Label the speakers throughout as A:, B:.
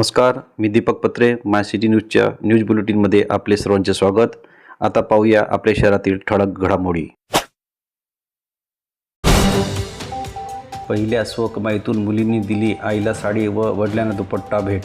A: नमस्कार, मी दीपक पत्रे. माय सिटी न्यूजच्या न्यूज बुलेटिनमध्ये आपले सर्वांचे स्वागत. आता पाहूया आपल्या शहरातील ठळक घडामोडी. पहिल्या स्वकमाईतून मुलींनी दिली आईला साडी व वडिलांना दुपट्टा भेट.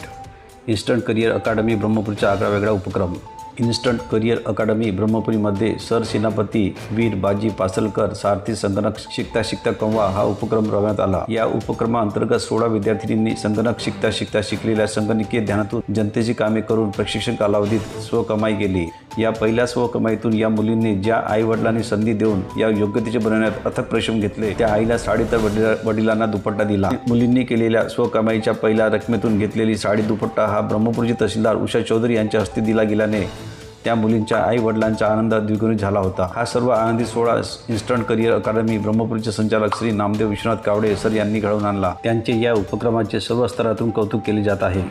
A: इन्स्टंट करिअर अकादमी ब्रह्मपुरीचा आगळावेगळा उपक्रम. इन्स्टंट करिअर अकादमी ब्रह्मपुरीमध्ये सरसेनापती वीर बाजी पासलकर सारथी संगणक शिकता कमवा हा उपक्रम राबवण्यात आला. या उपक्रमाअंतर्गत 16 विद्यार्थिनींनी संगणक शिकता शिकलेल्या संगणकीय ज्ञानातून जनतेची कामे करून प्रशिक्षण कालावधीत स्वकमाई केली. या पहिल्या स्वकमाईतून या मुलींनी ज्या आईवडिलांनी संधी देऊन या योग्यतेचे बनवण्यात अथक परिश्रम घेतले, त्या आईला साडी तर वडिलांना दुपट्टा दिला. मुलींनी केलेल्या स्वकमाईच्या पहिल्या रकमेतून घेतलेली साडी दुपट्टा हा ब्रह्मपुरीचे तहसीलदार उषा चौधरी यांच्या हस्ते दिला गेल्याने त्या मुलींच्या आई वडिलांचा आनंद द्विगुणित झाला होता. हा सर्व आनंदी सोहळा इन्स्टंट करिअर अकादमी ब्रह्मपुरीचे संचालक श्री नामदेव विश्वनाथ कावडे सर यांनी घडवून आणला. त्यांचे या उपक्रमाचे सर्व स्तरातून कौतुक केले जात आहे.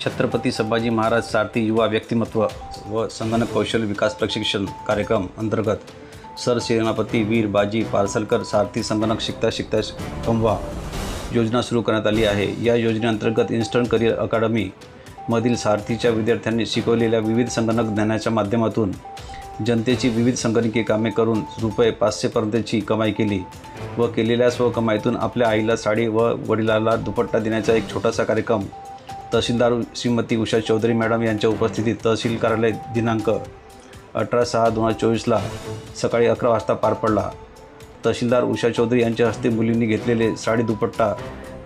A: छत्रपती संभाजी महाराज सारथी युवा व्यक्तिमत्व व संगणक कौशल्य विकास प्रशिक्षण कार्यक्रम अंतर्गत सरसेनापती वीर बाजी पासलकर सारथी संगणक शिकता कमवा योजना सुरू करण्यात आली आहे. या योजनेअंतर्गत इन्स्टंट करिअर अकादमी मधील सारथीच्या विद्यार्थ्यांनी शिकवलेल्या विविध संगणक ज्ञानाच्या माध्यमातून जनतेची विविध संगणकीय कामे करून ₹500 पर्यंतची कमाई केली व केलेल्या स्वकमाईतून आपल्या आईला साडी व वडिलाला दुपट्टा देण्याचा एक छोटासा कार्यक्रम तहसीलदार श्रीमती उषा चौधरी मॅडम यांच्या उपस्थितीत तहसील कार्यालय दिनांक 18/6/2024 सकाळी 11 वाजता पार पडला. तहसीलदार उषा चौधरी यांच्या हस्ते मुलींनी घेतलेले साडी दुपट्टा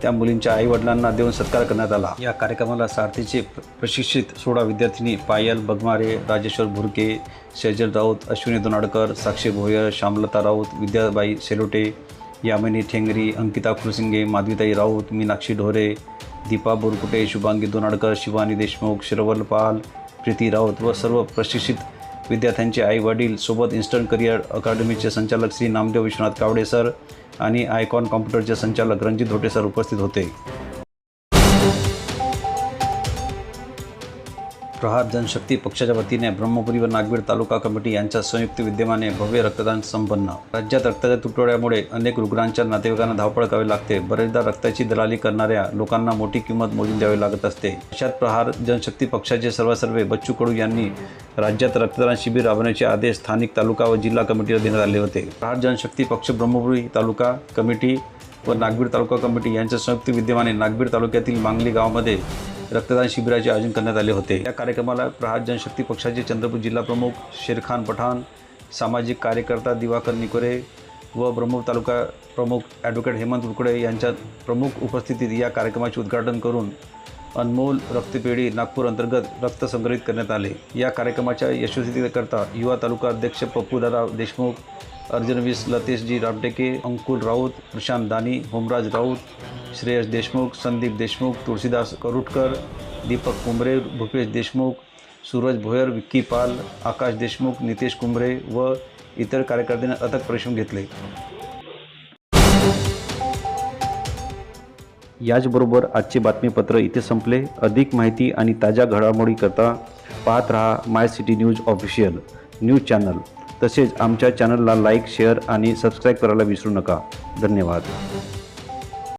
A: त्या मुलींच्या आईवडिलांना देऊन सत्कार करण्यात आला. या कार्यक्रमाला सारथीचे प्रशिक्षित 16 विद्यार्थिनी पायल बगमारे, राजेश्वर भुरके, सेजल राऊत, अश्विनी दोनाडकर, साक्षी भोयर, श्यामलता राऊत, विद्याबाई सेलोटे, यामिनी ठेंगरी, अंकिता खुरसिंगे, माधवीताई राऊत, मीनाक्षी ढोरे, दीपा बोरकुटे, शुभांगी दोनाडकर, शिवानी देशमुख, शिरवल पाल, प्रीती राऊत व सर्व प्रशिक्षित विद्यार्थ्यांचे आई वडील सोबत इन्स्टंट करिअर अकादमीचे संचालक श्री नामदेव विश्वनाथ कावडे सर आणि आयकॉन कॉम्प्युटरचे संचालक रणजित धोटे सर उपस्थित होते. प्रहार जनशक्ती पक्षाच्या वतीने ब्रह्मपुरी व नागबीड तालुका कमिटी यांच्या संयुक्त विद्यमाने भव्य रक्तदान संपन्न. राज्यात रक्ताच्या तुटवड्यामुळे अनेक रुग्णांच्या नातेवाईकांना धावपळ करावी लागते. बरेचदा रक्ताची दलाली करणाऱ्या लोकांना मोठी किंमत मोजून द्यावी लागत असते. अशात प्रहार जनशक्ती पक्षाचे सर्वे बच्चू कडू यांनी राज्यात रक्तदान शिबिर राबवण्याचे आदेश स्थानिक तालुका व जिल्हा कमिटीला देण्यात आले होते. प्रहार जनशक्ती पक्ष ब्रह्मपुरी तालुका कमिटी व नागबीड तालुका कमिटी यांच्या संयुक्त विद्यमाने नागबीड तालुक्यातील मांगली गावामध्ये रक्तदान शिबिराचे आयोजन करण्यात आले होते. या कार्यक्रमाला प्रहार जनशक्ती पक्षाचे चंद्रपूर जिल्हा प्रमुख शेरखान पठाण, सामाजिक कार्यकर्ता दिवाकर निकोरे व ब्रह्मपुरी तालुका प्रमुख ॲडव्होकेट हेमंत उकडे यांच्या प्रमुख उपस्थितीत या कार्यक्रमाचे उद्घाटन करून अनमोल रक्तपेढी नागपूर अंतर्गत रक्त संग्रहित करण्यात आले. या कार्यक्रमाच्या यशस्वीतेकरता युवा तालुका अध्यक्ष पप्पूदादा देशमुख, अर्जुनवीस लतेशजी रामटेके, अंकुल राऊत, प्रशांत दानी, होमराज राऊत, श्रेयस देशमुख, संदीप देशमुख, तुळशीदास करुटकर, दीपक कुंभरे, भूपेश देशमुख, सूरज भोयर, विक्की पाल, आकाश देशमुख, नितेश कुंभरे व इतर कार्यकर्त्यांनी अथक परिश्रम घेतले. याचबरोबर आजचे बातमीपत्र इथे संपले. अधिक माहिती आणि ताज्या घडामोडी करता पाहत रहा my city news official news channel. तसेच आमच्या चॅनलला लाईक, शेअर आणि सबस्क्राईब करायला विसरू नका. धन्यवाद.